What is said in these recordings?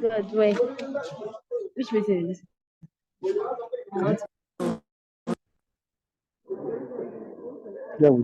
Good way. Which message is this? Yeah.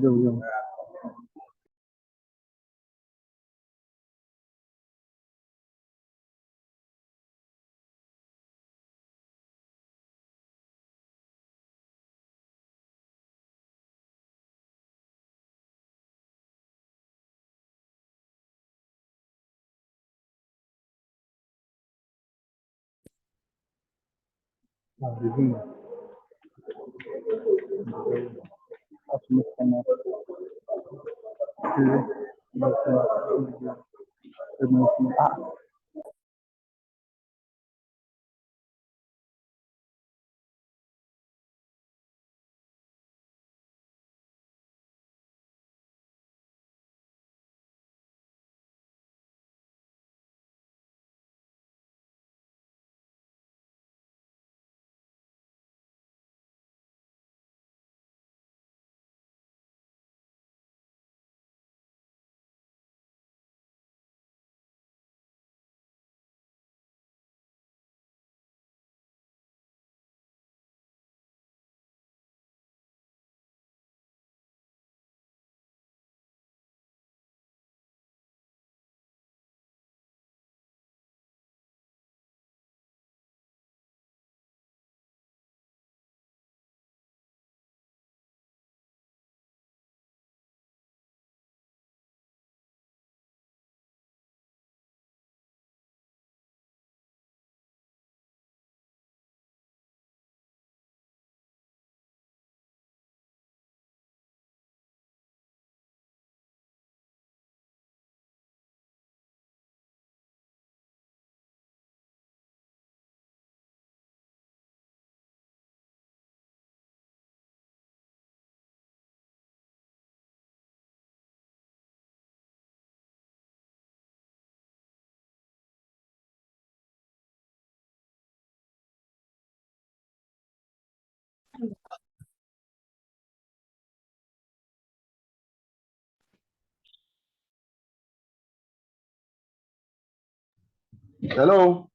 Hello.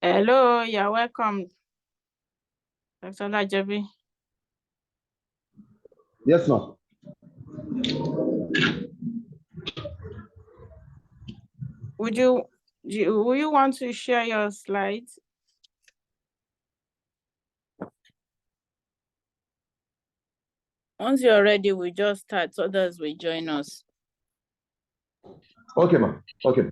Hello, you're welcome, Dr. Olajobi. Yes, ma'am. Would you want to share your slides? Once you're ready, we just start. Others will join us. Okay, ma'am. Okay.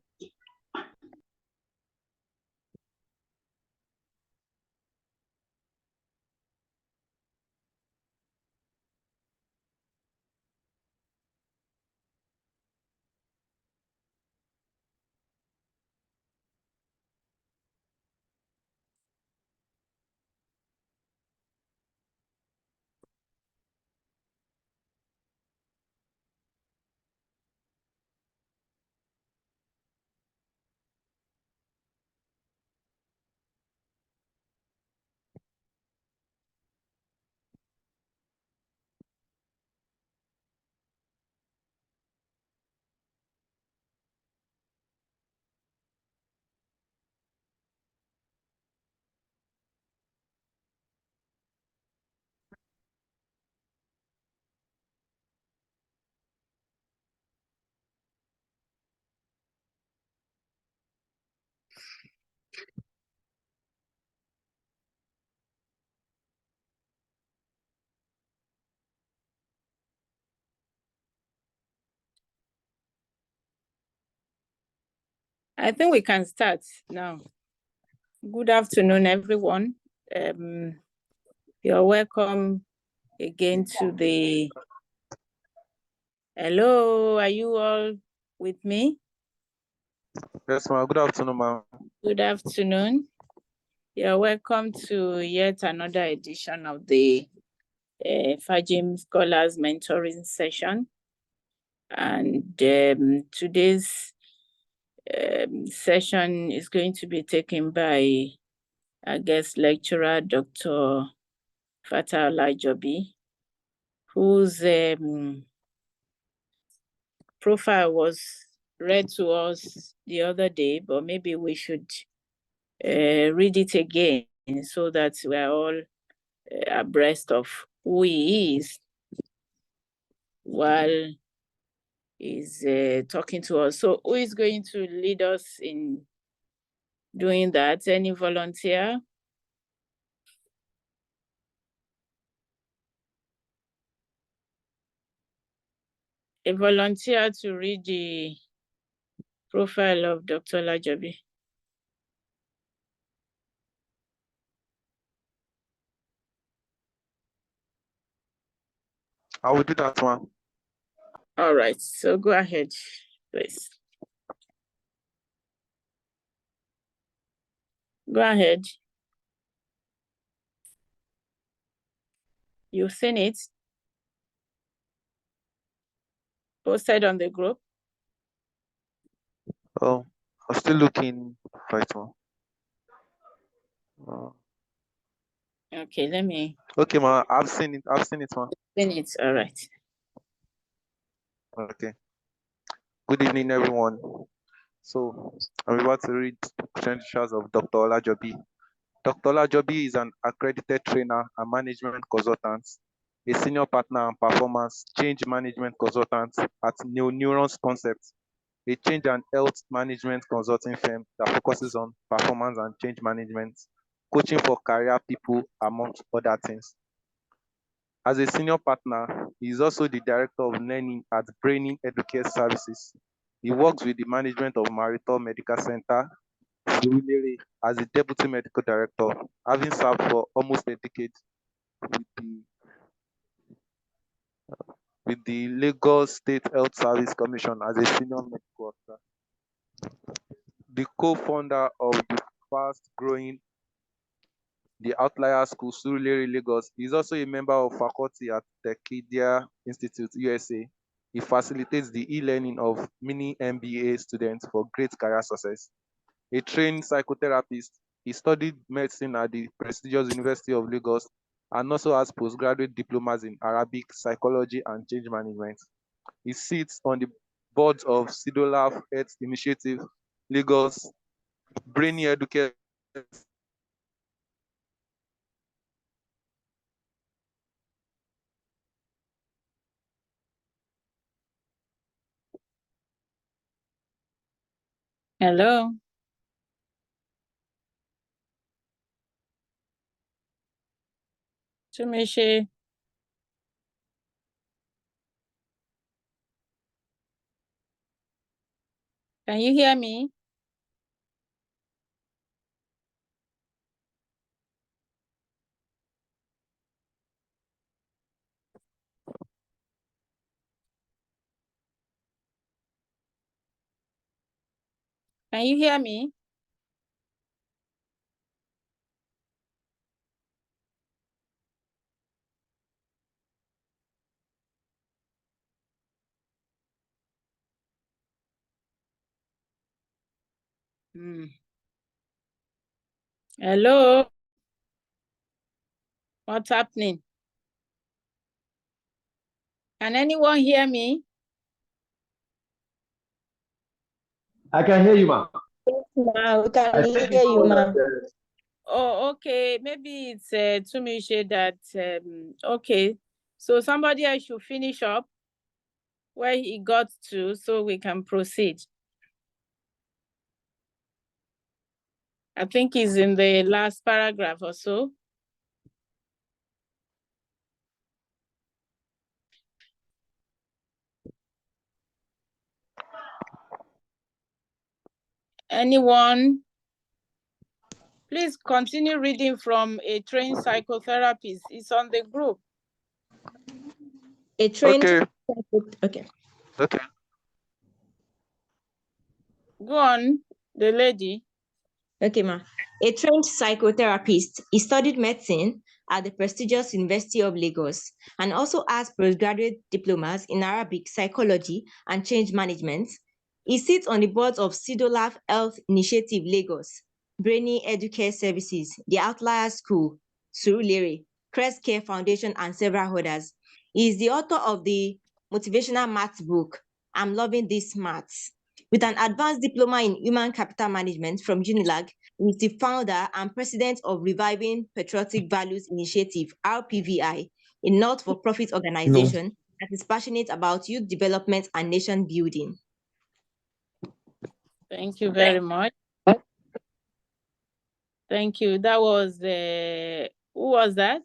I think we can start now. Good afternoon, everyone. You're welcome again to the... Hello, are you all with me? Yes, ma'am. Good afternoon, ma'am. Good afternoon. You're welcome to yet another edition of the FAJIM Scholars Mentoring Session. And today's session is going to be taken by our guest lecturer, Dr. Fatai Olajobi, whose profile was read to us the other day, but maybe we should read it again so that we are all abreast of who he is while he's talking to us. So who is going to lead us in doing that? Any volunteer? A volunteer to read the profile of Dr. Olajobi. I will do that, ma'am. All right, so go ahead, please. Go ahead. You've seen it posted on the group? Oh, I'm still looking for it, ma'am. Okay, let me... Okay, ma'am. I've seen it, ma'am. Seen it, all right. Okay. Good evening, everyone. So, I'm about to read credentials of Dr. Olajobi. Dr. Olajobi is an accredited trainer and management consultant, a senior partner and performance change management consultant at New Neurons Concept, a change and health management consulting firm that focuses on performance and change management, coaching for career people, amongst other things. As a senior partner, he is also the director of learning at Braining Educare Services. He works with the management of Marital Medical Center, Surulere, as the deputy medical director, having served for almost a decade with the Lagos State Health Service Commission as a senior medical officer. The co-founder of the fast-growing The Outlier School, Surulere, Lagos. He is also a member of faculty at Techidia Institute, USA. He facilitates the e-learning of many MBA students for great career success. A trained psychotherapist, he studied medicine at the prestigious University of Lagos and also has postgraduate diplomas in Arabic, psychology, and change management. He sits on the boards of Sidolaf Health Initiative, Lagos, Brainy Educare. Hello. Tumishi. Can you hear me? Can you hear me? Hello. What's happening? Can anyone hear me? I can hear you, ma'am. Ma'am, we can I think hear you, ma'am. Oh, okay. Maybe it's Tumishe that, okay. So somebody else should finish up where he got to so we can proceed. I think he's in the last paragraph or so. Anyone? Please continue reading from a trained psychotherapist. It's on the group. A trained. Okay. Go on, the lady. Okay, ma. A trained psychotherapist, he studied medicine at the prestigious University of Lagos and also has postgraduate diplomas in Arabic psychology and change management. He sits on the boards of Sidolaf Health Initiative Lagos, Brainy Educare Services, the Outlier School, Surulere, Crest Care Foundation, and several others. He is the author of the motivational maths book, I'm Loving This Maths. With an advanced diploma in human capital management from Unilag, he is the founder and president of Reviving Patriotic Values Initiative, RPVI, a not-for-profit organization that is passionate about youth development and nation building. Thank you very much. Thank you. That was who was that?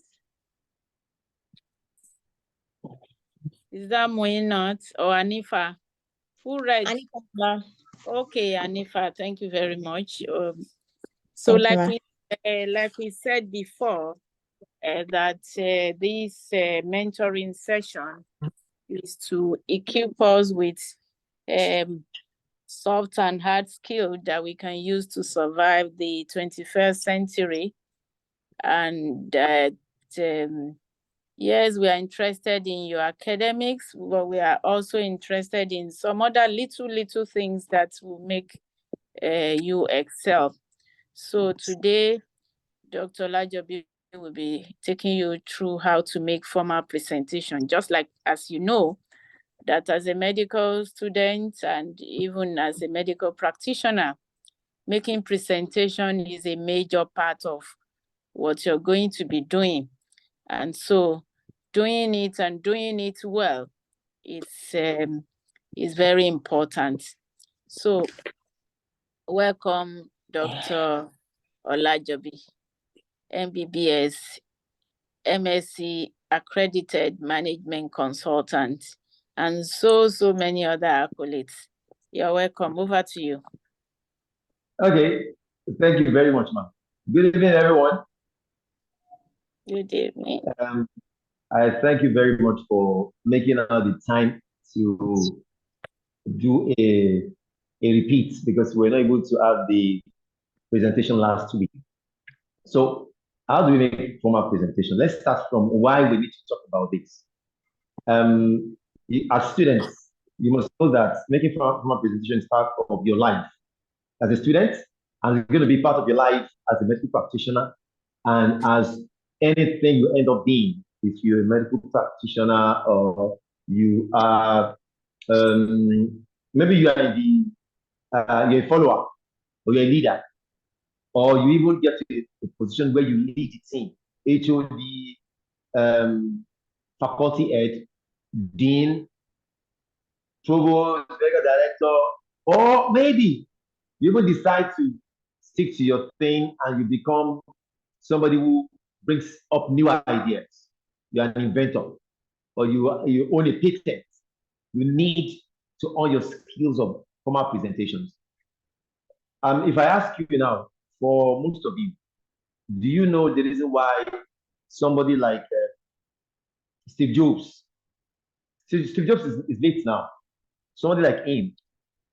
Is that Moinat or Anifa? Who read? Anifa. Okay, Anifa, thank you very much. So like we said before, that this mentoring session is to equip us with soft and hard skills that we can use to survive the 21st century. And that, yes, we are interested in your academics, but we are also interested in some other little things that will make you excel. So today, Dr. Olajobi will be taking you through how to make formal presentation, just like as you know, that as a medical student and even as a medical practitioner, making presentation is a major part of what you're going to be doing. And so doing it and doing it well is very important. So welcome, Dr. Olajobi, MBBS, MSc accredited management consultant, and so many other accolades. You're welcome. Over to you. Okay, thank you very much, ma'am. Good evening, everyone. Good evening. I thank you very much for making out the time to do a repeat because we're not able to have the presentation last week. So how do we make formal presentation? Let's start from why we need to talk about this. As students, you must know that making formal presentation is part of your life as a student, and it's going to be part of your life as a medical practitioner, and as anything you end up being, if you're a medical practitioner or you are, maybe you are you're a follower or you're a leader, or you even get to a position where you lead the team, HOD, faculty head, dean, provost, medical director, or maybe you even decide to stick to your thing and you become somebody who brings up new ideas. You're an inventor, or you own a patent. You need to own your skills of formal presentations. If I ask you now, for most of you, do you know the reason why somebody like Steve Jobs, Steve Jobs is late now, somebody like him,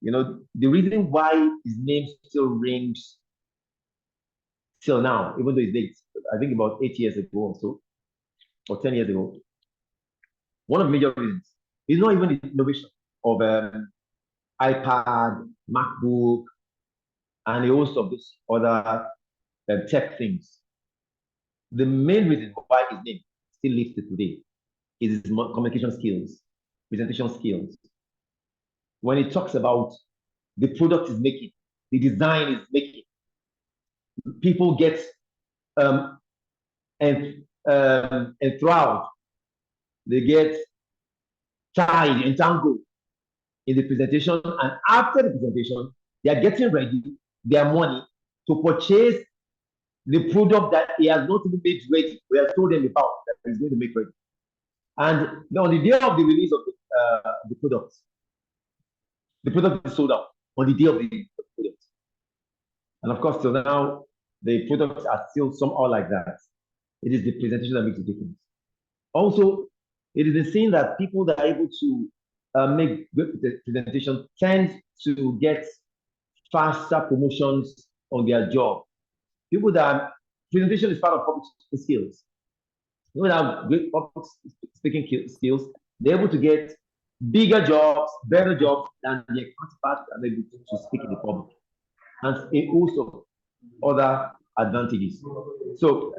you know, the reason why his name still rings till now, even though it's late, I think about 8 years ago or so, or 10 years ago, one of the major reasons is not even the innovation of iPad, MacBook, and a host of these other tech things. The main reason why his name still lives to today is his communication skills, presentation skills. When he talks about the product is making, the design is making, people get enthralled, they get tied, entangled in the presentation, and after the presentation, they are getting ready their money to purchase the product that he has not even made ready. We have told them about that he's going to make ready. And on the day of the release of the product is sold out on the day of the product. And of course, till now, the products are still somehow like that. It is the presentation that makes the difference. Also, it is the thing that people that are able to make good presentation tend to get faster promotions on their job. People that presentation is part of public skills. People that have great public speaking skills, they're able to get bigger jobs, better jobs than their counterparts are able to speak in the public. And a host of other advantages. So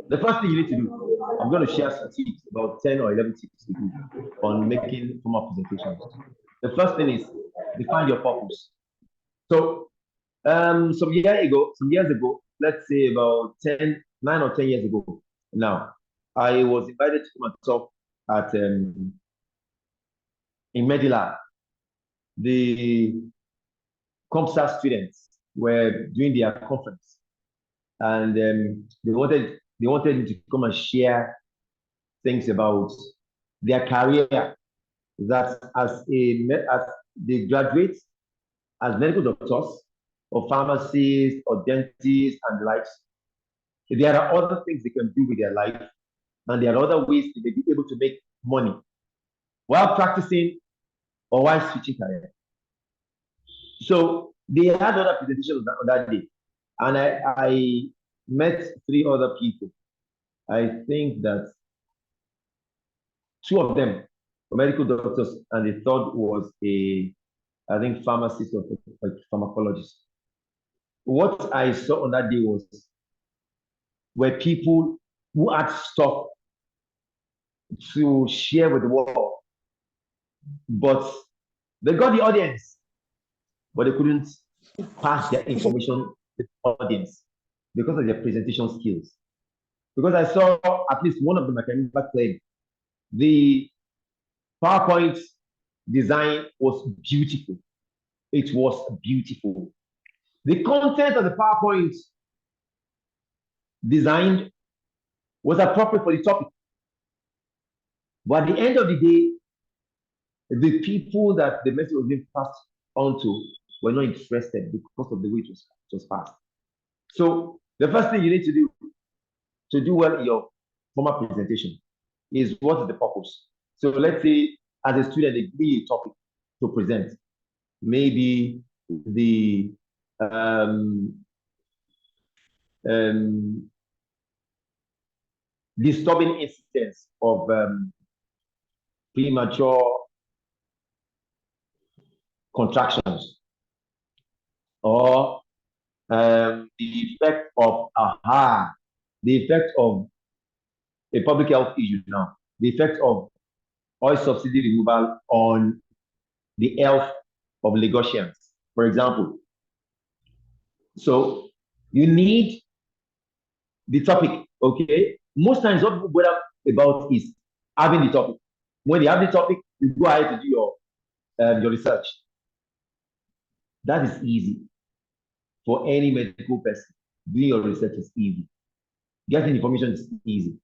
the first thing you need to do, I'm going to share some tips, about 10 or 11 tips with you on making formal presentations. The first thing is define your purpose. So some years ago, let's say about 9 or 10 years ago now, I was invited to come and talk at in Medila. The CompStat students were doing their conference, and they wanted me to come and share things about their career, that as they graduate as medical doctors or pharmacists or dentists and the likes, there are other things they can do with their life, and there are other ways they may be able to make money while practicing or while switching career. So they had other presentations on that day, and I met 3 other people. I think that 2 of them were medical doctors, and the third was I think, pharmacist or pharmacologist. What I saw on that day were people who had stuff to share with the world, but they got the audience, but they couldn't pass their information to the audience because of their presentation skills. Because I saw at least one of them, I can remember clearly, the PowerPoint design was beautiful. It was beautiful. The content of the PowerPoint design was appropriate for the topic. But at the end of the day, the people that the message was being passed on to were not interested because of the way it was passed. So the first thing you need to do well in your formal presentation is, what is the purpose? So let's say as a student, they give you a topic to present. Maybe the disturbing incidents of premature contractions, or the effect of a public health issue now, the effect of oil subsidy removal on the health of Lagosians, for example. So you need the topic, okay? Most times what people bother about is having the topic. When you have the topic, you go ahead to do your research. That is easy for any medical person. Doing your research is easy. Getting information is easy.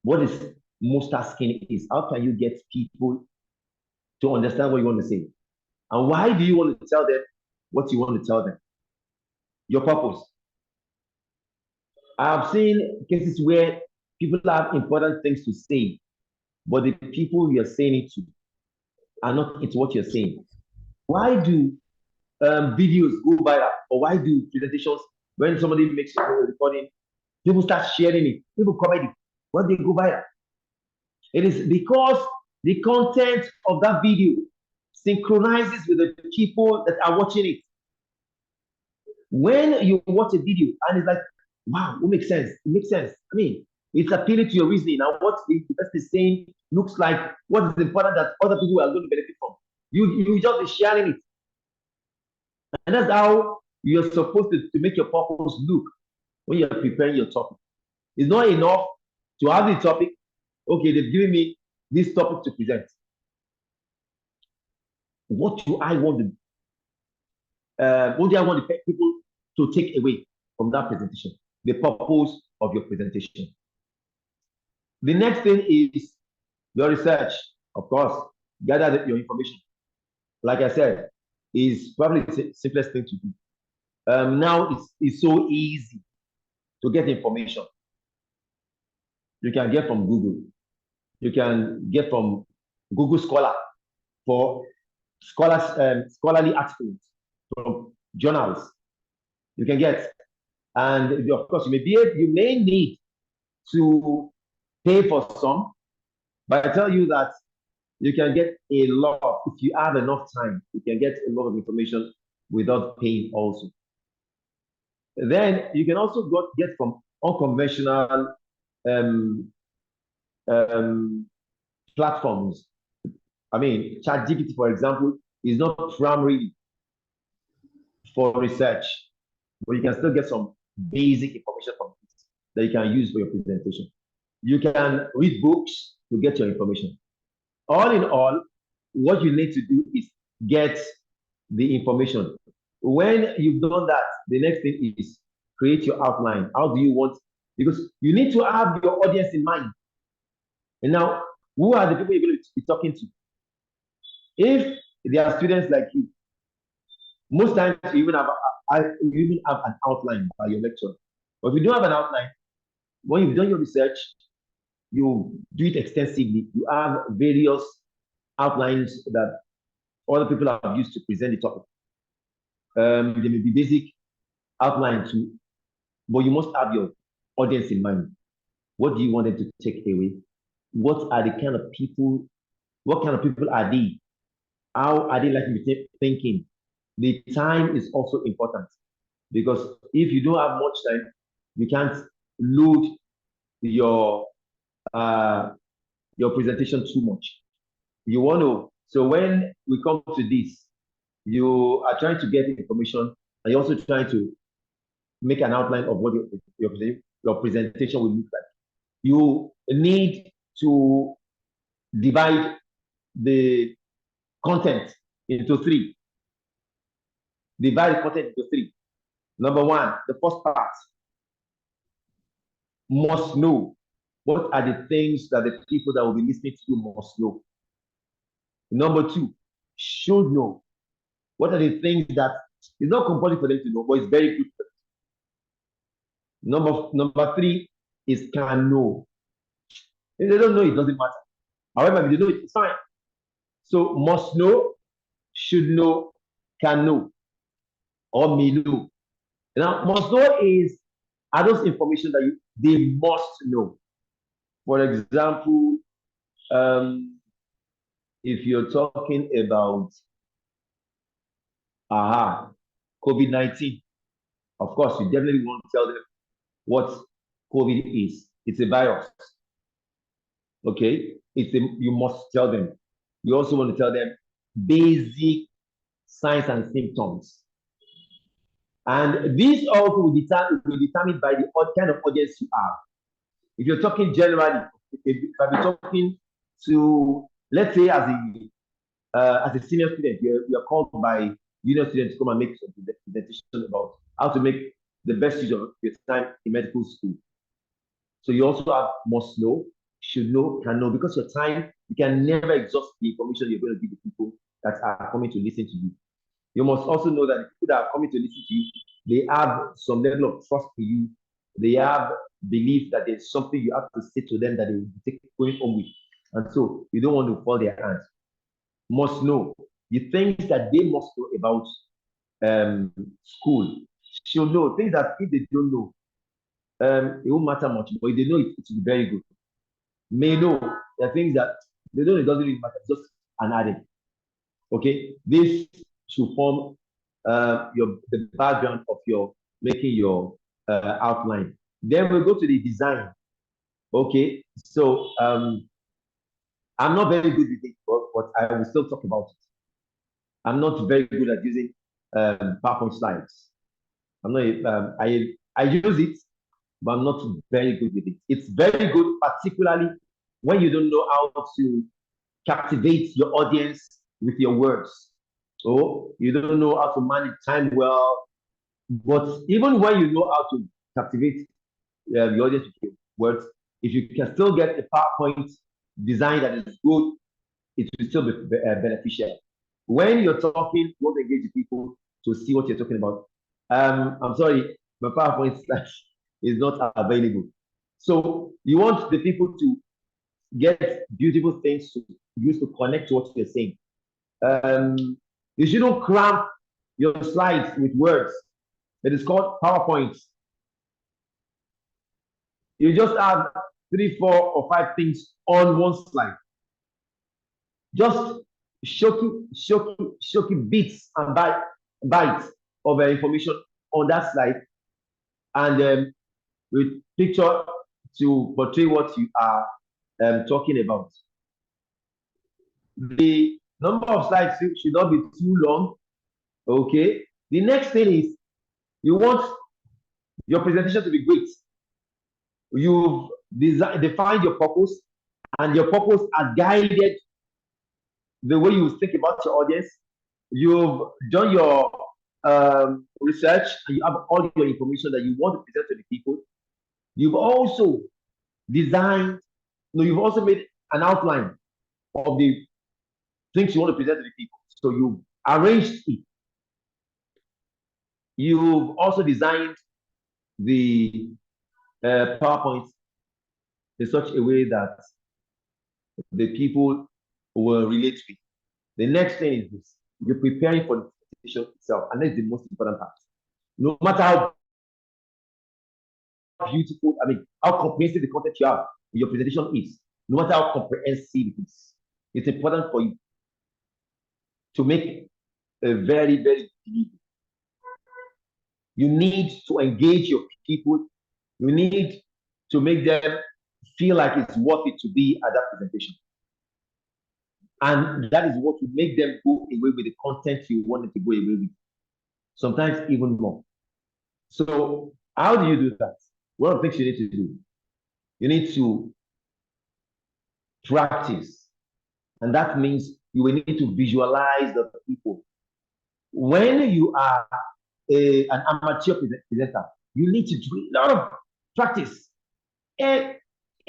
What is most asking is, how can you get people to understand what you want to say? And why do you want to tell them what you want to tell them? Your purpose. I've seen cases where people have important things to say, but the people you're saying it to are not into what you're saying. Why do videos go viral, or why do presentations, when somebody makes a recording, people start sharing it, people comment it, why do they go viral? It is because the content of that video synchronizes with the people that are watching it. When you watch a video and it's like, wow, it makes sense. It makes sense. I mean, it's appealing to your reasoning. And what the person is saying looks like what is important that other people are going to benefit from. You just be sharing it. And that's how you're supposed to make your purpose look when you're preparing your topic. It's not enough to have the topic. Okay, they've given me this topic to present. What do I want the people to take away from that presentation? The purpose of your presentation. The next thing is your research. Of course, gather your information. Like I said, is probably the simplest thing to do. Now it's so easy to get information. You can get from Google. You can get from Google Scholar for scholarly articles from journals. You can get, and of course, you may need to pay for some, but I tell you that you can get a lot if you have enough time. You can get a lot of information without paying also. Then you can also get from unconventional um, um, platforms. I mean, ChatGPT, for example, is not primarily for research, but you can still get some basic information from it that you can use for your presentation. You can read books to get your information. All in all, what you need to do is get the information. When you've done that, the next thing is create your outline. How do you want? Because you need to have your audience in mind. And now, who are the people you're going to be talking to? If they are students like you, most times you even have an outline by your lecture. But if you don't have an outline, when you've done your research, you do it extensively. You have various outlines that other people have used to present the topic. There may be basic outline too, but you must have your audience in mind. What do you want them to take away? What are the kind of people? What kind of people are they? How are they likely to be thinking? The time is also important because if you don't have much time, you can't load your presentation too much. You want to, so when we come to this, you are trying to get information and you're also trying to make an outline of what your presentation will look like. You need to divide the content into three. Divide the content into three. Number one, the first part must know. What are the things that the people that will be listening to you must know? Number two, should know. What are the things that it's not compulsory for them to know, but it's very good. Number three is can know. If they don't know, it doesn't matter. However, if they know, it's fine. So must know, should know, can know, or may know. Now, must know are those information that they must know. For example, if you're talking about COVID-19, of course, you definitely want to tell them what COVID is. It's a virus. Okay, you must tell them. You also want to tell them basic signs and symptoms. And these also will be determined by the kind of audience you have. If you're talking generally, if I'm talking to, let's say, as a senior student, you're called by junior students to come and make a presentation about how to make the best use of your time in medical school. So you also have must know, should know, can know, because your time, you can never exhaust the information you're going to give the people that are coming to listen to you. You must also know that the people that are coming to listen to you, they have some level of trust for you. They have belief that there's something you have to say to them that they will be going home with. And so you don't want to fall their hands. Must know the things that they must know about school. Should know things that if they don't know, it won't matter much, but if they know it, it will be very good. May know the things that they don't know, it doesn't really matter, just an added. Okay, this should form the background of your making your outline. Then we'll go to the design. Okay, so I'm not very good with it, but I will still talk about it. I'm not very good at using PowerPoint slides. I'm not. I use it, but I'm not very good with it. It's very good, particularly when you don't know how to captivate your audience with your words. So you don't know how to manage time well. But even when you know how to captivate the audience with your words, if you can still get a PowerPoint design that is good, it will still be beneficial. When you're talking, you want to engage people to see what you're talking about. I'm sorry, my PowerPoint slide is not available. So you want the people to get beautiful things to use to connect to what you're saying. You shouldn't cramp your slides with words. It is called PowerPoint. You just have 3, 4, or 5 things on one slide. Just shocky bits and bytes of information on that slide, and with picture to portray what you are talking about. The number of slides should not be too long. Okay. The next thing is you want your presentation to be great. You've defined your purpose, and your purpose has guided the way you think about your audience. You've done your research, and you have all your information that you want to present to the people. You've also designed, you've also made an outline of the things you want to present to the people. So you've arranged it. You've also designed the PowerPoint in such a way that the people will relate to it. The next thing is this: you're preparing for the presentation itself, and that's the most important part. No matter how beautiful, how comprehensive the content you have, your presentation is, no matter how comprehensive it is, it's important for you to make a very, very believable. You need to engage your people. You need to make them feel like it's worth it to be at that presentation. And that is what will make them go away with the content you wanted to go away with. Sometimes even more. So how do you do that? One of the things you need to do, you need to practice. And that means you will need to visualize the people. When you are an amateur presenter, you need to do a lot of practice. And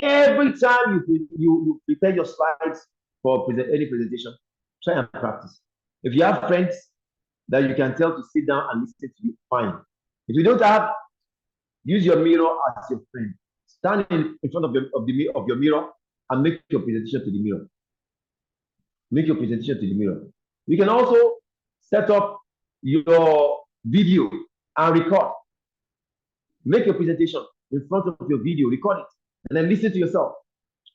every time you prepare your slides for any presentation, try and practice. If you have friends that you can tell to sit down and listen to you, fine. If you don't have, use your mirror as your friend. Stand in front of your mirror and make your presentation to the mirror. Make your presentation to the mirror. You can also set up your video and record. Make your presentation in front of your video, record it, and then listen to yourself.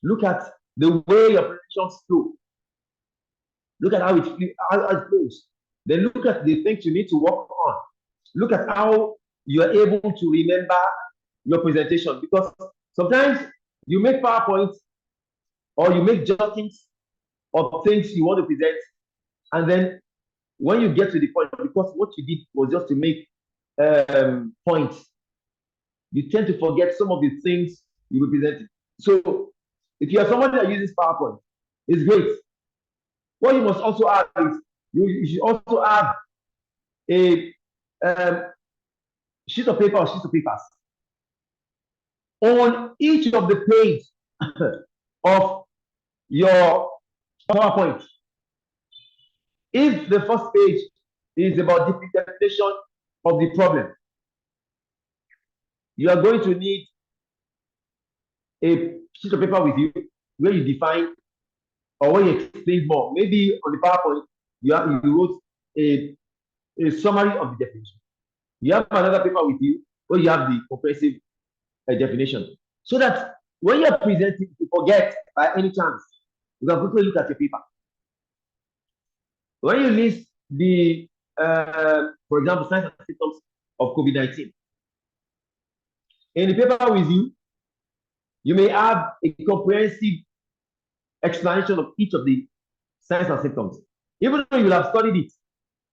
Look at the way your presentations flow. Look at how it flows. Then look at the things you need to work on. Look at how you are able to remember your presentation, because sometimes you make PowerPoint or you make jottings of things you want to present, and then when you get to the point, because what you did was just to make points, you tend to forget some of the things you were presenting. So if you are someone that uses PowerPoint, it's great. What you must also have is you should also have a sheet of paper or sheets of papers on each of the page of your PowerPoint. If the first page is about the interpretation of the problem, you are going to need a sheet of paper with you where you define or where you explain more. Maybe on the PowerPoint, you wrote a summary of the definition. You have another paper with you where you have the comprehensive definition. So that when you're presenting, if you forget by any chance, you can quickly look at your paper. When you list the, for example, signs and symptoms of COVID-19, in the paper with you, you may have a comprehensive explanation of each of the signs and symptoms. Even though you will have studied it,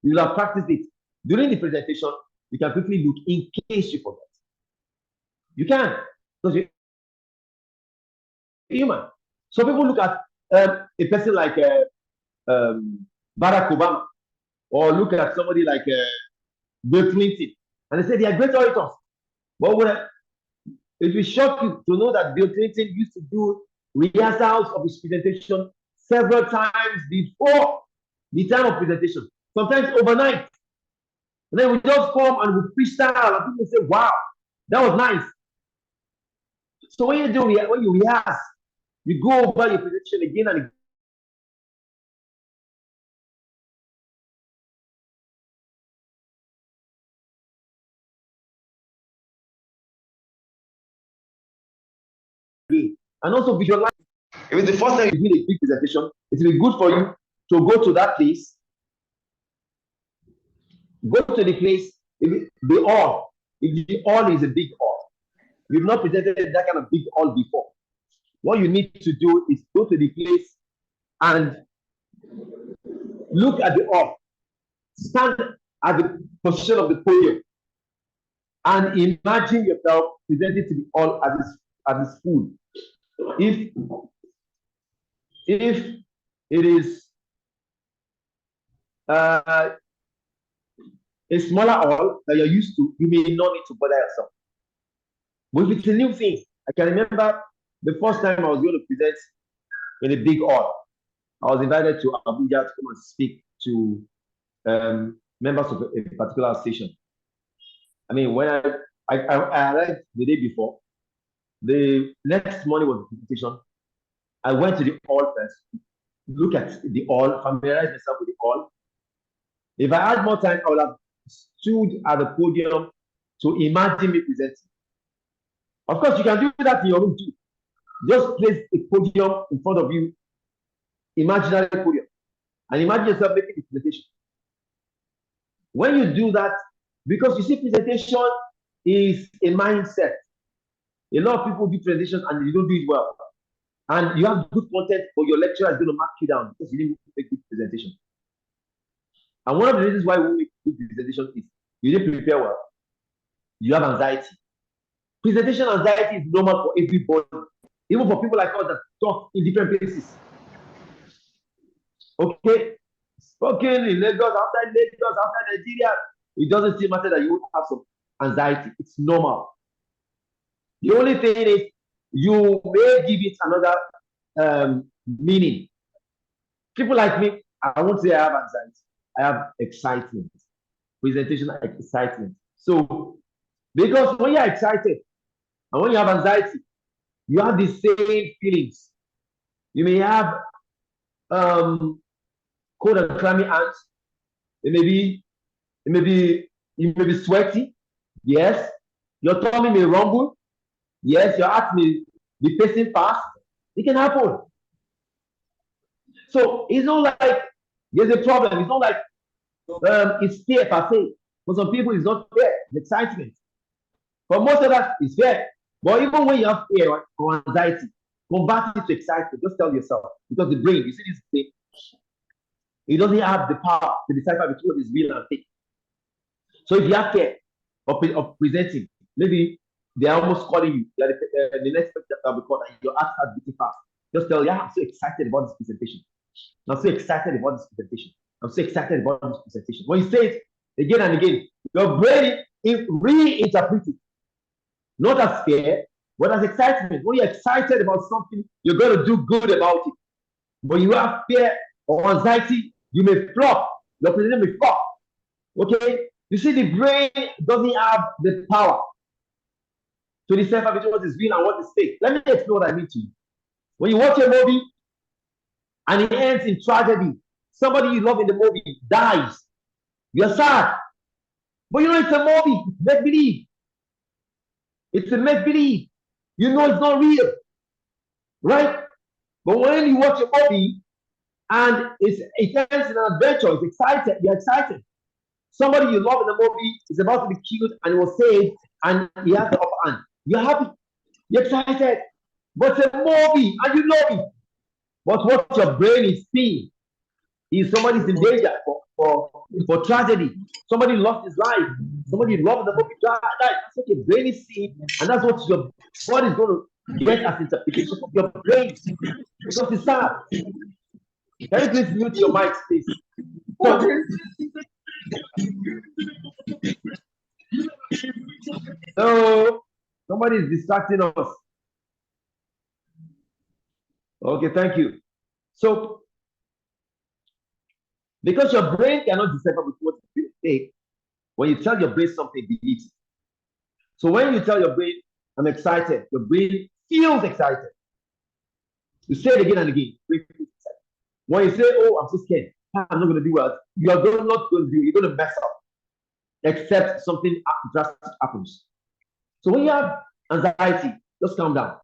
you will have practiced it, during the presentation, you can quickly look in case you forget. You can, because you're human. So people look at a person like Barack Obama, or look at somebody like Bill Clinton, and they say they are great orators. But it will shock you to know that Bill Clinton used to do rehearsals of his presentation several times before the time of presentation, sometimes overnight. And then we just come and we freestyle, and people say, wow, that was nice. So when you rehearse, you go over your presentation again and again. And also visualize. If it's the first time you do a big presentation, it will be good for you to go to that place. Go to the place, if the hall. If the hall is a big hall, you've not presented that kind of big hall before. What you need to do is go to the place and look at the hall. Stand at the position of the podium and imagine yourself presenting to the hall as a school. If it is a smaller hall that you're used to, you may not need to bother yourself. But if it's a new thing, I can remember the first time I was going to present in a big hall. I was invited to Abuja to come and speak to members of a particular station. I mean, when I arrived the day before, the next morning was the presentation. I went to the hall first, look at the hall, familiarize myself with the hall. If I had more time, I would have stood at the podium to imagine me presenting. Of course, you can do that in your room too. Just place a podium in front of you, imaginary podium, and imagine yourself making the presentation. When you do that, because you see, presentation is a mindset. A lot of people do presentations and you don't do it well. And you have good content, but your lecturer is going to mark you down because you didn't make good presentation. And one of the reasons why we make good presentation is you didn't prepare well. You have anxiety. Presentation anxiety is normal for everybody, even for people like us that talk in different places. Okay, spoken in Lagos, outside Nigeria, it doesn't still matter that you have some anxiety. It's normal. The only thing is you may give it another meaning. People like me, I won't say I have anxiety. I have excitement. Presentation excitement. So, because when you're excited and when you have anxiety, you have the same feelings. You may have cold and clammy hands. You may be sweaty. Yes. Your tummy may rumble. Yes. Your heart may be pacing fast. It can happen. So it's not like there's a problem. It's not like it's fear per se. For some people, it's not fear, it's excitement. For most of us, it's fear. But even when you have fear or anxiety, convert it to excitement. Just tell yourself, because the brain, you see this thing, it doesn't have the power to decipher between what is real and fake. So if you have fear of presenting, maybe they're almost calling you, they're the next person that will be called, and your heart starts beating fast. Just tell, yeah, I'm so excited about this presentation. I'm so excited about this presentation. I'm so excited about this presentation. When you say it again and again, your brain reinterprets it. Not as fear, but as excitement. When you're excited about something, you're going to do good about it. When you have fear or anxiety, you may flop. Your presentation may flop. Okay? You see, the brain doesn't have the power to decipher between what is real and what is fake. Let me explain what I mean to you. When you watch a movie and it ends in tragedy, somebody you love in the movie dies. You're sad. But you know it's a movie. It's make-believe. It's a make-believe. You know it's not real. Right? But when you watch a movie and it ends in an adventure, it's excited. You're excited. Somebody you love in the movie is about to be killed and he was saved and he has the upper hand. You're happy. You're excited. But it's a movie and you know it. But what your brain is seeing is somebody's in danger for tragedy. Somebody lost his life. Somebody you love in the movie died. That's what your brain is seeing, and that's what your body is going to get as interpretation of your brain. Because it's sad. Can you please mute your mic, please? So somebody is distracting us. Okay, thank you. So, because your brain cannot decipher with what is fake, When you tell your brain something, it believes it. So when you tell your brain, I'm excited, your brain feels excited. You say it again and again. When you say, oh, I'm so scared, I'm not going to do well, you're not going to do, you're going to mess up, except something drastic happens. So when you have anxiety, just calm down.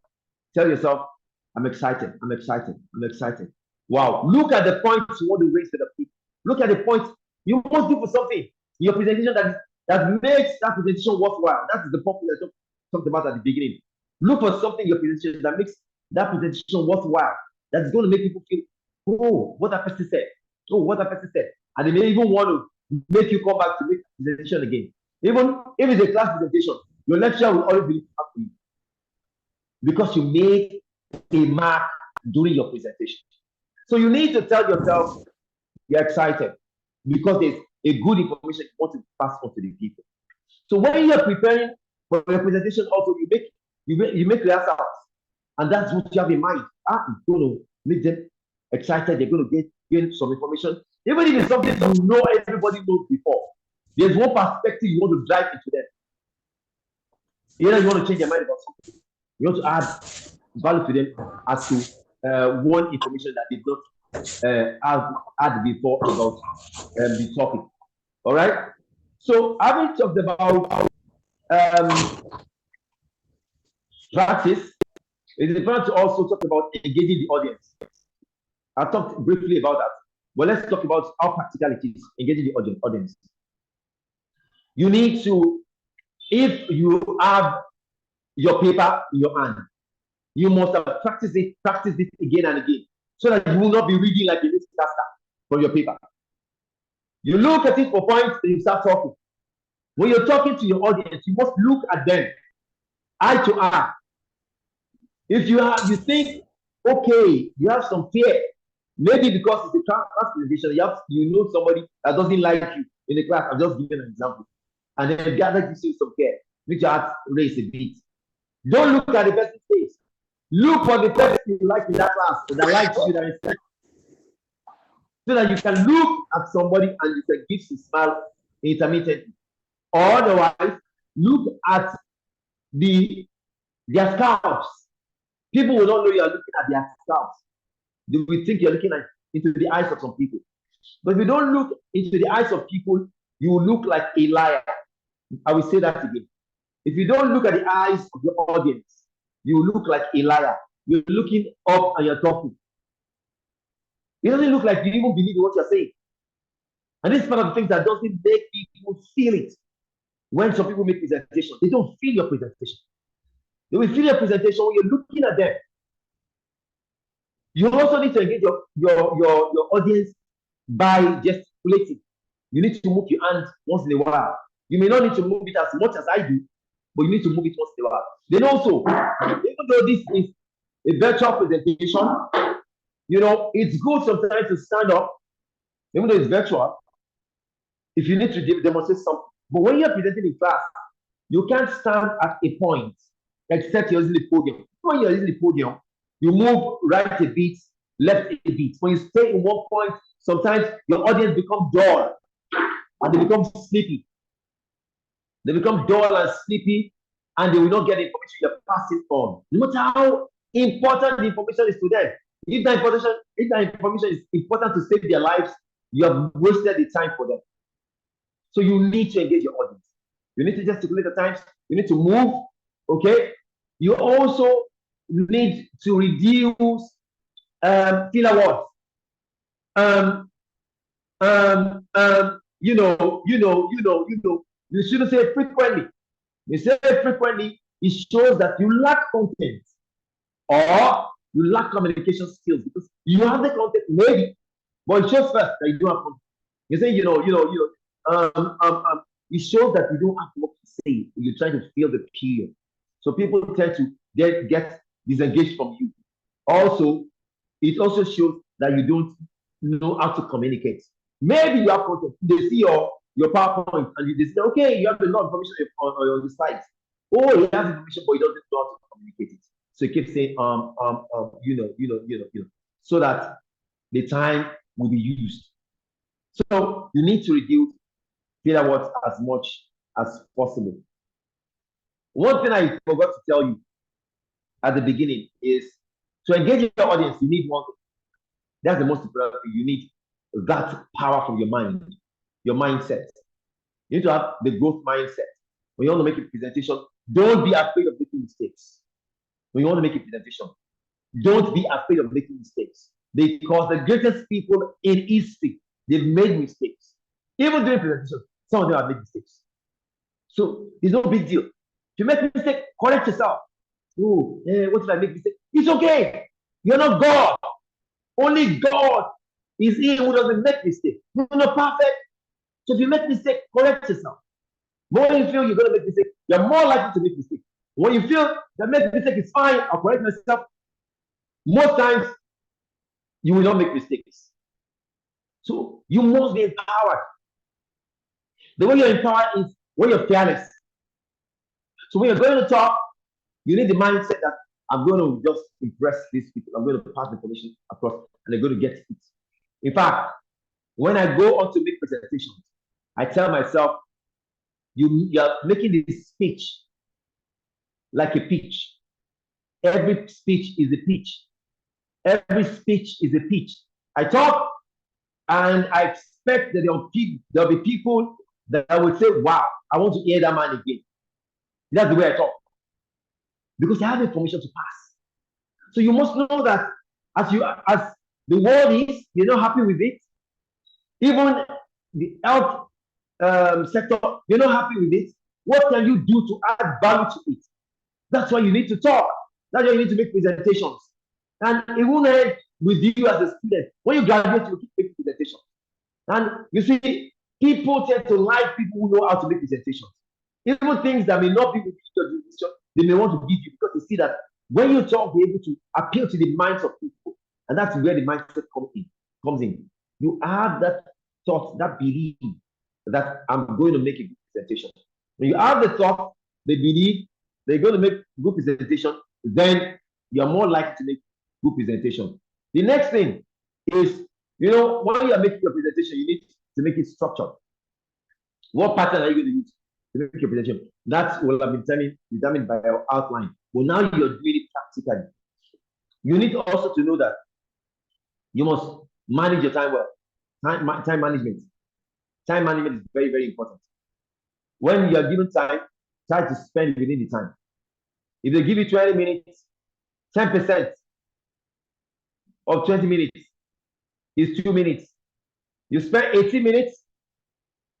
Tell yourself, I'm excited, I'm excited, I'm excited. Wow. Look at the points you want to raise to the people. Look at the points you must do for something in your presentation that makes that presentation worthwhile. That is the point I talked about at the beginning. Look for something in your presentation that makes that presentation worthwhile. That's going to make people feel, oh, what that person said. Oh, what that person said. And they may even want to make you come back to make the presentation again. Even if it's a class presentation, your lecturer will always be happy because you made a mark during your presentation. So you need to tell yourself you're excited because there's a good information you want to pass on to the people. So when you're preparing for your presentation, also you make rehearsals, and that's what you have in mind. It's going to make them excited. They're going to gain some information, even if it's something you know everybody knows before. There's one perspective you want to drive into them. Either you want to change their mind about something, you want to add value to them as to one information that they don't had before about the topic. All right. So having talked about practice, it is important to also talk about engaging the audience. I talked briefly about that, but let's talk about how practical it is engaging the audience. You need to, if you have your paper in your hand, you must have practiced it again and again, so that you will not be reading like a newscaster from your paper. You look at it for points and you start talking. When you're talking to your audience, you must look at them eye to eye. If you think, okay, you have some fear, maybe because it's a class presentation, you know somebody that doesn't like you in the class. I'm just giving an example. And then the other gives you some fear, which you have to raise a bit. Don't look at the person's face. Look for the person you like in that class, that likes you, that respects you, so that you can look at somebody and you can give a smile intermittently. Or otherwise, look at their scalps. People will not know you are looking at their scalps. They will think you're looking into the eyes of some people. But if you don't look into the eyes of people, you will look like a liar. I will say that again. If you don't look at the eyes of your audience, you will look like a liar. You're looking up and you're talking. It doesn't look like you even believe in what you're saying. And this is one of the things that doesn't make people feel it. When some people make presentations, they don't feel your presentation. They will feel your presentation when you're looking at them. You also need to engage your audience by gesticulating. You need to move your hand once in a while. You may not need to move it as much as I do, but you need to move it once in a while. Then also, even though this is a virtual presentation, it's good sometimes to stand up, even though it's virtual, if you need to demonstrate something. But when you're presenting in class, you can't stand at a point except you're using the podium. When you're using the podium, you move right a bit, left a bit. When you stay in one point, sometimes your audience becomes dull and they become sleepy. They become dull and sleepy, and they will not get the information you're passing on. No matter how important the information is to them. If that information is important to save their lives, you have wasted the time for them. So you need to engage your audience. You need to gesticulate at times. You need to move. Okay. You also need to reduce filler words. You shouldn't say it frequently. You say it frequently, it shows that you lack content or you lack communication skills, because you have the content maybe, but it shows first that you don't have content. You say, it shows that you don't have what to say. You're trying to feel the peer. So people tend to get disengaged from you. Also, it also shows that you don't know how to communicate. Maybe you have content. They see your PowerPoint and they say, okay, you have a lot of information on the slides. Oh, he has information, but he doesn't know how to communicate it. So he keeps saying, so that the time will be used. So you need to reduce filter what as much as possible. One thing I forgot to tell you at the beginning is to engage your audience, you need one thing. That's the most important thing. You need that power from your mind, your mindset. You need to have the growth mindset. When you want to make a presentation, don't be afraid of making mistakes. When you want to make a presentation, don't be afraid of making mistakes. Because the greatest people in history, they've made mistakes. Even during presentation, some of them have made mistakes. So it's no big deal. If you make a mistake, correct yourself. Oh, what if I make a mistake? It's okay. You're not God. Only God is He who doesn't make mistakes. You're not perfect. So if you make mistake, correct yourself. But when you feel you're going to make mistake, you're more likely to make mistake. When you feel that make mistake is fine, I'll correct myself. Most times, you will not make mistakes. So you must be empowered. The way you're empowered is when you're fearless. So when you're going to talk, you need the mindset that I'm going to just impress these people. I'm going to pass the information across and they're going to get it. In fact, when I go on to make presentations, I tell myself, you're making this speech like a pitch. Every speech is a pitch. Every speech is a pitch. I talk and I expect that there'll be people that will say, wow, I want to hear that man again. That's the way I talk. Because I have information to pass. So you must know that as the world is, you're not happy with it. Even the health sector, you're not happy with it. What can you do to add value to it? That's why you need to talk. That's why you need to make presentations. And it won't end with you as a student. When you graduate, you keep making presentations. And you see, people tend to like people who know how to make presentations. Even things that may not be with you, they may want to give you because they see that when you talk, you're able to appeal to the minds of people. And that's where the mindset comes in. You have that thought, that belief that I'm going to make a good presentation. When you have the thought, they believe they're going to make good presentation, then you're more likely to make good presentation. The next thing is, when you're making your presentation, you need to make it structured. What pattern are you going to use to make your presentation? That will have been determined by your outline. But now you're doing it practically. You need also to know that you must manage your time well. Time management. Time management is very, very important. When you are given time, try to spend within the time. If they give you 20 minutes, 10% of 20 minutes is 2 minutes. You spend 80 minutes,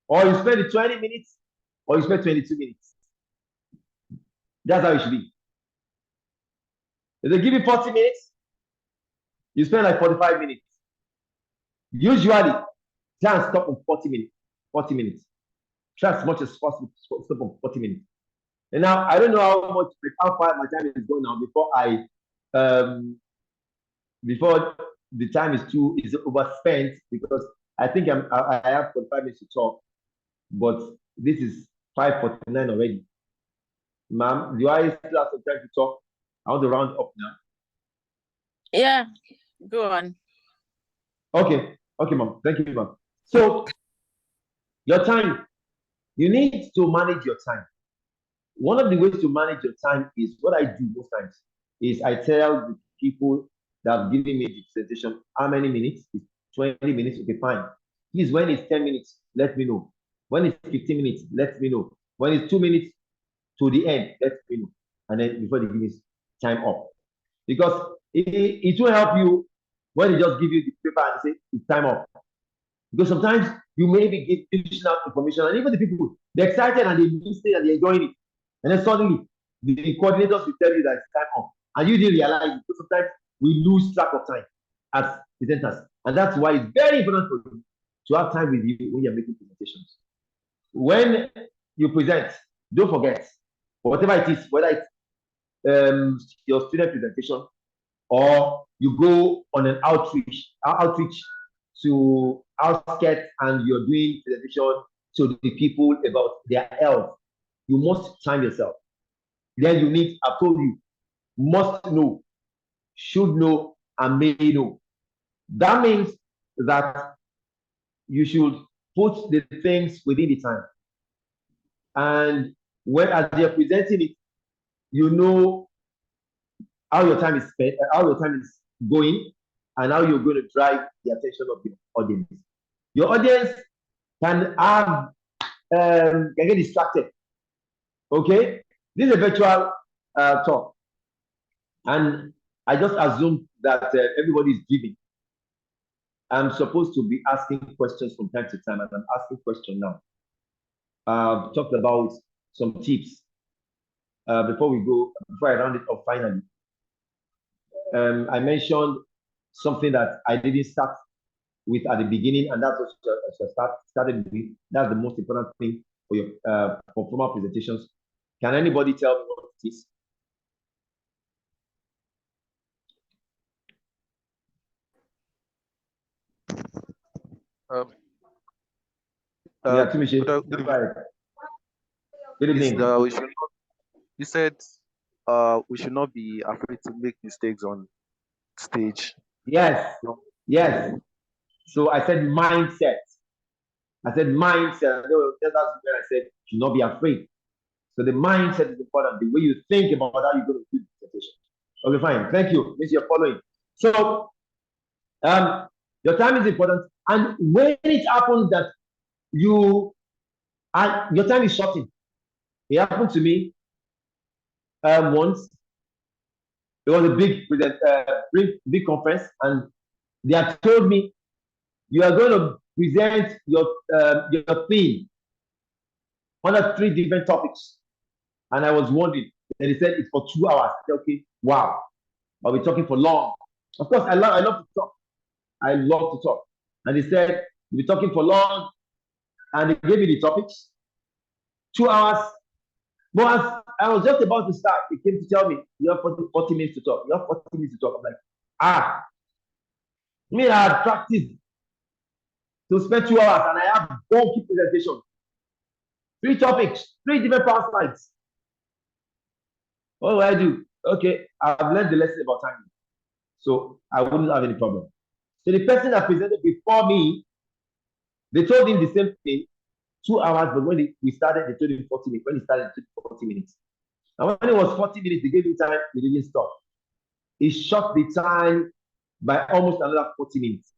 or you spend 20 minutes, or you spend 22 minutes. That's how it should be. If they give you 40 minutes, you spend like 45 minutes. Usually, try and stop on 40 minutes. 40 minutes. Try as much as possible to stop on 40 minutes. And now, I don't know how far my time is going now before the time is overspent, because I think I have 45 minutes to talk, but this is 5:49 already. Ma'am, do I still have some time to talk? I want to round up now. Yeah, go on. Okay, ma'am. Thank you, ma'am. So, your time, you need to manage your time. One of the ways to manage your time is what I do most times is I tell the people that have given me the presentation how many minutes. It's 20 minutes, okay, fine. Please, when it's 10 minutes, let me know. When it's 15 minutes, let me know. When it's 2 minutes to the end, let me know. And then before they give me time up. Because it will help you when they just give you the paper and say it's time up. Because sometimes you maybe give additional information, and even the people, they're excited and they listen and they're enjoying it. And then suddenly, the coordinators will tell you that it's time up. And you didn't realize it. Because sometimes we lose track of time as presenters. And that's why it's very important for you to have time with you when you're making presentations. When you present, don't forget, whatever it is, whether it's your student presentation or you go on an outreach to outskirts and you're doing presentation to the people about their health, you must time yourself. Then you need, I told you, must know, should know, and may know. That means that you should put the things within the time. And when as you're presenting it, you know how your time is spent, how your time is going, and how you're going to drive the attention of the audience. Your audience can have can get distracted. Okay, this is a virtual talk, and I just assume that everybody is giving. I'm supposed to be asking questions from time to time, and I'm asking questions now. Talked about some tips before I round it up finally. I mentioned something that I didn't start with at the beginning, and that's what I started with. That's the most important thing for your for formal presentations. Can anybody tell me what it is? Yeah, Timishi. Good evening. You said we should not be afraid to make mistakes on stage. Yes, yes. So I said mindset. That's where I said should not be afraid. So the mindset is important. The way you think about how you're going to do the presentation. Okay, fine. Thank you. Miss, you're following. So your time is important, and when it happens that your time is shorting, it happened to me once. It was a big conference, and they had told me you are going to present your theme on 3 different topics, and I was wondering. And they said it's for 2 hours. I said, okay, wow, I'll be talking for long. Of course, I love to talk. I love to talk. And they said we'll be talking for long, and they gave me the topics. 2 hours. But as I was just about to start, they came to tell me you have 40 minutes to talk. You have 40 minutes to talk. I'm like, me, I had practiced to spend 2 hours, and I have 1 key presentation, 3 topics, 3 different power slides. What do I do? Okay, I've learned the lesson about time, so I wouldn't have any problem. So the person that presented before me, they told him the same thing, 2 hours, but when we started, they told him 40 minutes. When he started, it took 40 minutes. And when it was 40 minutes, they gave him time, he didn't stop. He shot the time by almost another 40 minutes.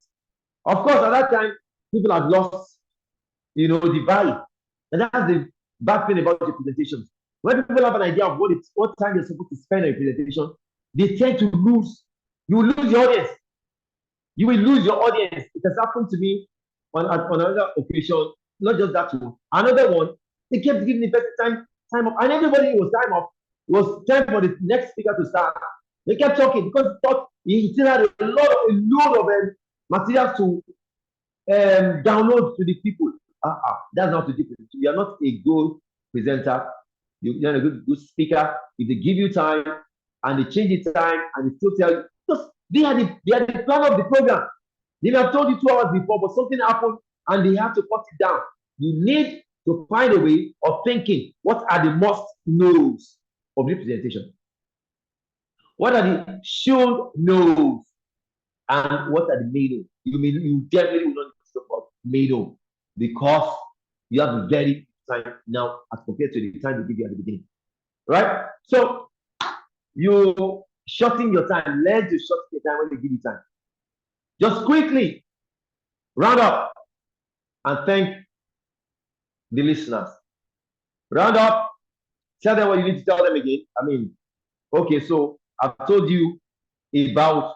Of course, at that time, people have lost, the vibe. And that's the bad thing about the presentations. When people have an idea of what time you're supposed to spend on a presentation, they tend to lose. You will lose your audience. You will lose your audience. It has happened to me on another occasion. Not just that one. Another one, they kept giving the person time up, and everybody was time up. It was time for the next speaker to start. They kept talking because he still had a load of materials to download to the people. That's not the difference. You are not a good presenter. You're not a good speaker. If they give you time and they change the time and they still tell you, because they are the plan of the program. They have told you 2 hours before, but something happened and they have to cut it down. You need to find a way of thinking what are the must knows of the presentation. What are the should knows and what are the may know? You definitely will not talk about may know because you have very time now as compared to the time they give you at the beginning. Right? So you shorten your time, learn to shorten your time when they give you time. Just quickly round up and thank the listeners. Round up, tell them what you need to tell them again. Okay, so I've told you about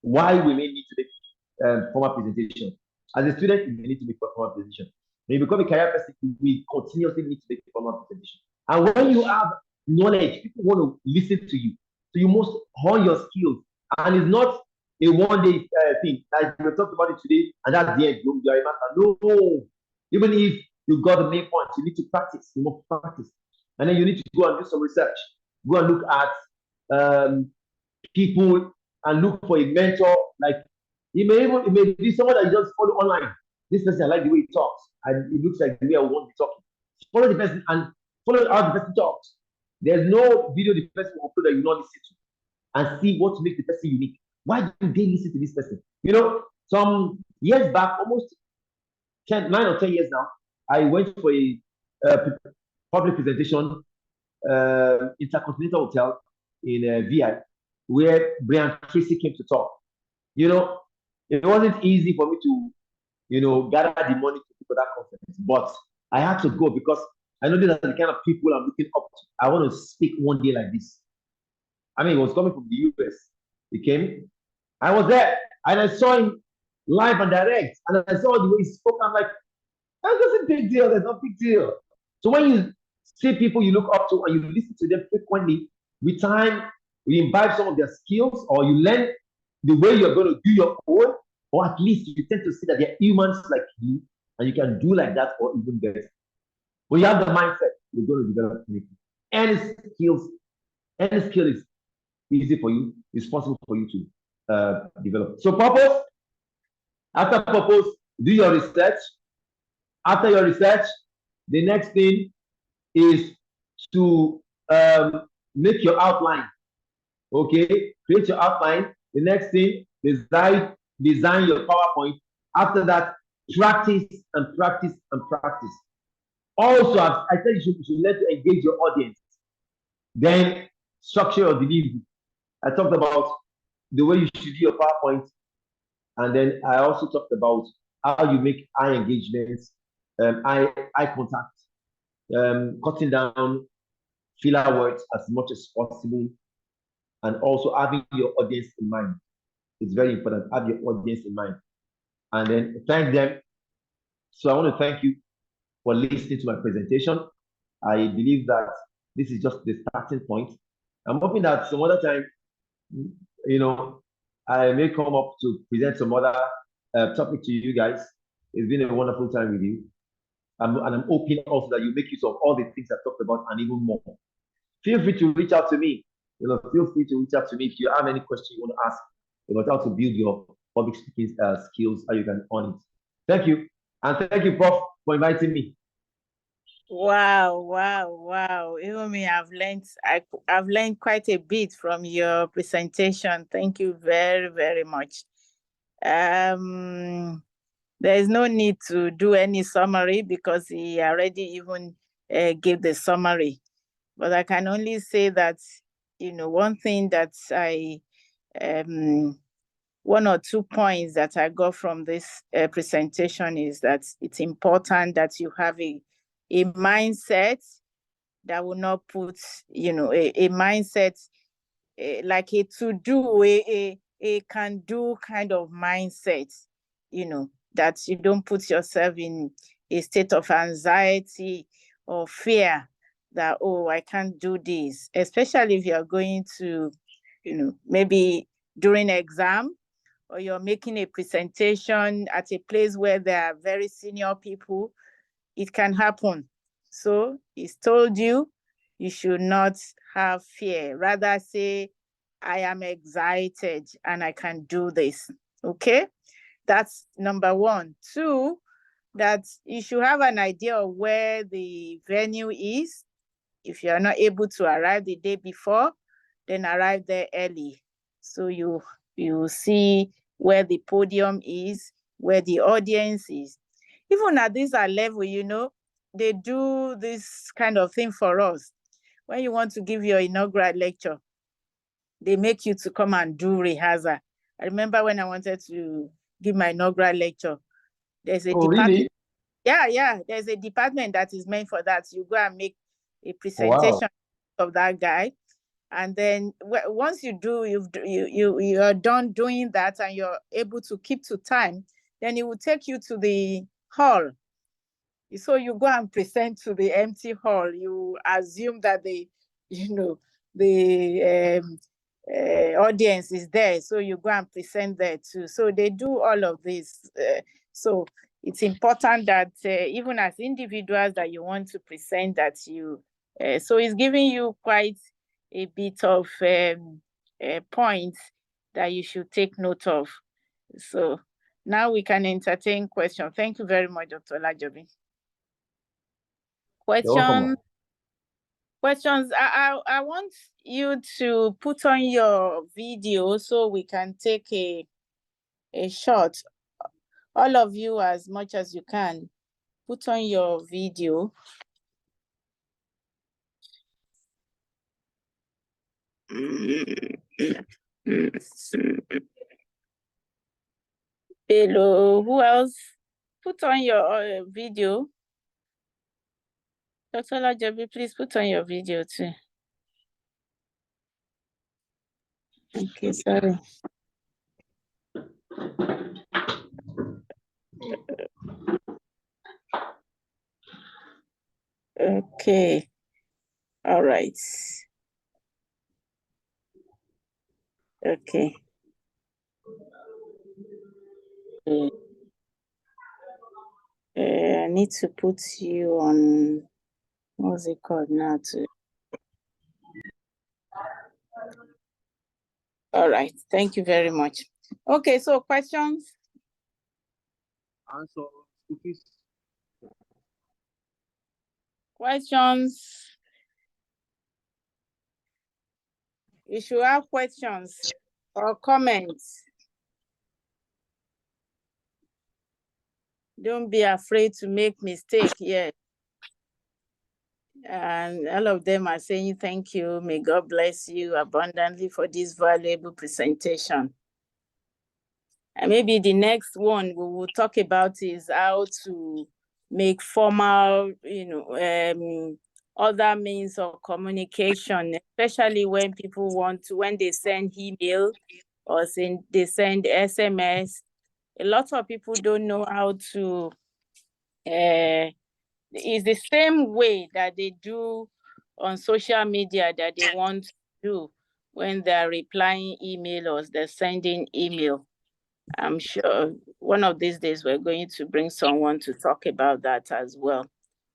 why we may need to make formal presentation. As a student, you need to make formal presentation. When you become a career person, we continuously need to make formal presentation. And when you have knowledge, people want to listen to you. So you must hone your skills. And it's not a one-day thing. Like we talked about it today, and that's the end. You are a master. No. Even if you got the main point, you need to practice. You must practice. And then you need to go and do some research. Go and look at people and look for a mentor. Like it may be someone that you just follow online. This person, I like the way he talks, and it looks like the way I want to be talking. Follow the person and follow how the person talks. There's no video the person will upload that you not listen to, and see what makes the person unique. Why do they listen to this person? Some years back, almost 9 or 10 years now, I went for a public presentation, Intercontinental Hotel in VI, where Brian Tracy came to talk. You know, it wasn't easy for me to, gather the money to pay for that conference, but I had to go because I know these are the kind of people I'm looking up to. I want to speak one day like this. I mean, he was coming from the US. He came. I was there, and I saw him live and direct, and I saw the way he spoke. I'm like, that's a big deal. That's not a big deal. So when you see people you look up to and you listen to them frequently, with time, you imbibe some of their skills, or you learn the way you're going to do your own, or at least you tend to see that they're humans like you, and you can do like that or even better. When you have the mindset, you're going to develop anything. Any skill is easy for you, it's possible for you to develop. So purpose, after purpose, do your research. After your research, the next thing is to make your outline. Okay, create your outline. The next thing, design your PowerPoint. After that, practice and practice and practice. Also, I said you should learn to engage your audience. Then structure your delivery. I talked about the way you should do your PowerPoint, and then I also talked about how you make eye engagements, eye contact, cutting down filler words as much as possible, and also having your audience in mind. It's very important. Have your audience in mind, and then thank them. So I want to thank you for listening to my presentation. I believe that this is just the starting point. I'm hoping that some other time, I may come up to present some other topic to you guys. It's been a wonderful time with you. And I'm hoping also that you make use of all the things I talked about and even more. Feel free to reach out to me. Feel free to reach out to me if you have any question you want to ask about how to build your public speaking skills, how you can earn it. Thank you. And thank you, Prof, for inviting me. Wow. Even me, I've learned quite a bit from your presentation. Thank you very, very much. There is no need to do any summary because he already even gave the summary. But I can only say that, one thing that one or two points that I got from this presentation is that it's important that you have a mindset that will not put, a mindset like a to-do, a can-do kind of mindset, that you don't put yourself in a state of anxiety or fear that, oh, I can't do this, especially if you're going to, maybe during exam, or you're making a presentation at a place where there are very senior people. It can happen. So he's told you should not have fear. Rather say, I am excited and I can do this. Okay? That's number one. Two, that you should have an idea of where the venue is. If you are not able to arrive the day before, then arrive there early. So you see where the podium is, where the audience is. Even at this level, they do this kind of thing for us. When you want to give your inaugural lecture, they make you to come and do rehearsal. I remember when I wanted to give my inaugural lecture, there's a department. Really? Yeah. There's a department that is meant for that. You go and make a presentation of that guy. And then once you do, you are done doing that and you're able to keep to time, then it will take you to the hall. So you go and present to the empty hall. You assume that the audience is there. So you go and present there too. So they do all of this. So it's important that even as individuals that you want to present that you, so it's giving you quite a bit of points that you should take note of. So now we can entertain questions. Thank you very much, Dr. Olajobi. Questions. I want you to put on your video so we can take a shot all of you, as much as you can, put on your video. Hello, who else? Put on your video. Dr. Olajobi, please put on your video too. Okay, sorry. Okay, all right. Okay. I need to put you on, what's it called now? All right, thank you very much. Okay, so questions? Answer, cookies. Questions? You should have questions or comments. Don't be afraid to make mistake. Yeah. And all of them are saying thank you. May God bless you abundantly for this valuable presentation. And maybe the next one we will talk about is how to make formal, other means of communication, especially when people want to, when they send email or they send SMS. A lot of people don't know how to, it's the same way that they do on social media that they want to do when they're replying email or they're sending email. I'm sure one of these days we're going to bring someone to talk about that as well.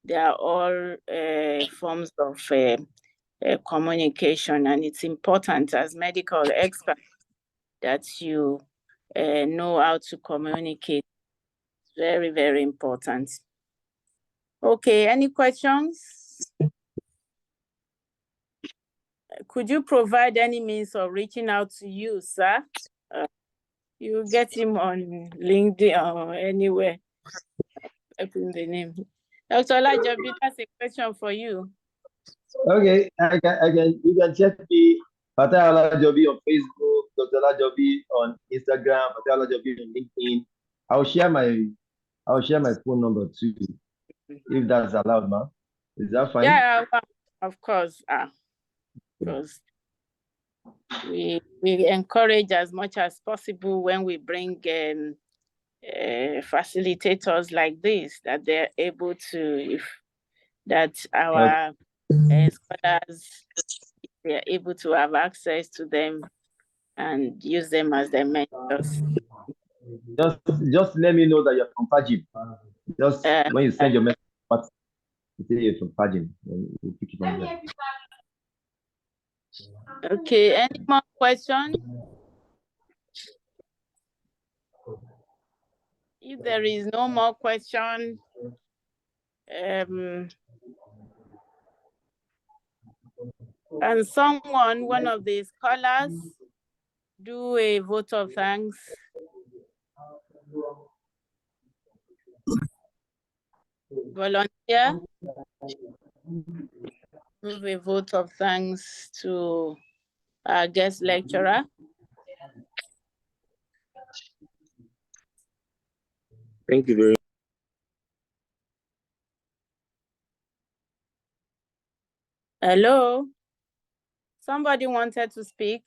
They are all forms of communication, and it's important as medical experts that you know how to communicate. Very, very important. Okay, any questions? Could you provide any means of reaching out to you, sir? You get him on LinkedIn or anywhere. Type in the name. Dr. Olajobi, that's a question for you. Okay, you can check me, Fatai Olajobi on Facebook, Dr. Olajobi on Instagram, Fatai Olajobi on LinkedIn. I'll share my phone number too, if that's allowed, ma'am. Is that fine? Yeah, of course. Because we encourage as much as possible when we bring facilitators like this, that they're able to, that our scholars, they're able to have access to them and use them as their mentors. Just let me know that you're from FAJIM. Just when you send your message, you say you're from FAJIM, and we'll pick it from there. Okay, any more questions? If there is no more question, and one of the scholars, do a vote of thanks. Volunteer, give a vote of thanks to our guest lecturer. Thank you very much. Hello? Somebody wanted to speak?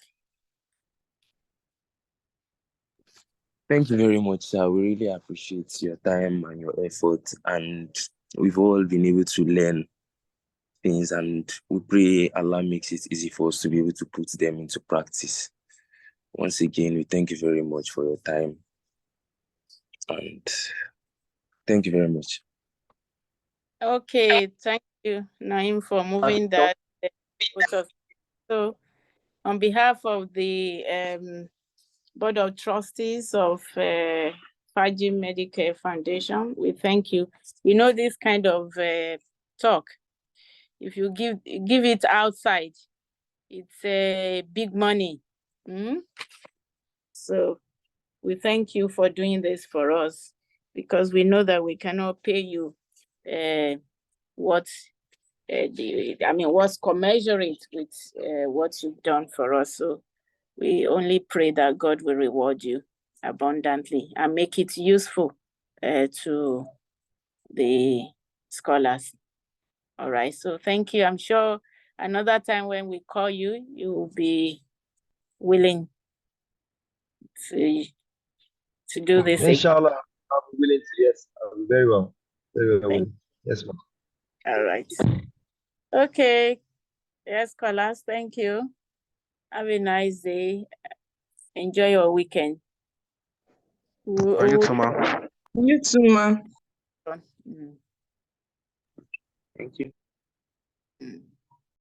Thank you very much, sir. We really appreciate your time and your effort, and we've all been able to learn things, and we pray Allah makes it easy for us to be able to put them into practice. Once again, we thank you very much for your time, and thank you very much. Okay, thank you, Naim, for moving that. So, on behalf of the Board of Trustees of FAJIM Medicare Foundation, we thank you. You know, this kind of talk, if you give it outside, it's big money. So we thank you for doing this for us. because we know that we cannot pay you what's commensurate with what you've done for us. So we only pray that God will reward you abundantly and make it useful to the scholars. All right, so thank you. I'm sure another time when we call you, you will be willing to do this. Inshallah, I'm willing to. Yes, I'll be very well. Very well willing. Yes, ma'am. All right. Okay. Yes, scholars, thank you. Have a nice day. Enjoy your weekend. You too, ma'am. You too, ma'am. Mm. Thank you. Mm.